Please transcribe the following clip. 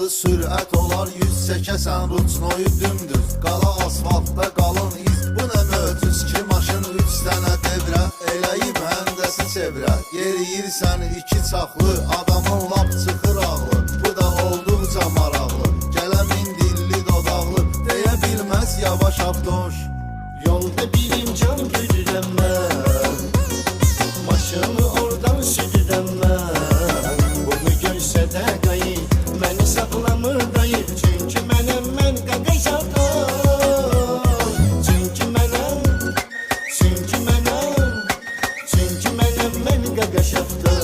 Gazı sürət olar 100 çəkəsən Ruçnoyu dümdüz qala asfaltda qalın iz. Bu nə möcüz ki maşın 3 dənə devrə eləyib həndəsi çevrə. Yeriyirsən 2 çaxlı adamın lap çıxır ağlı. Bu da olduqca maraqlı gələmin dilli dodaqlı deyə bilməz yavaş avtoş. Yolda birim can güdürəm mən, maşını oradan südürəm mən. Bunu görsə də qayı məni saxlamır dayı. Çünki mənəm mən qaqaş avtoş. Çünki mənəm mən qaqaş avtoş.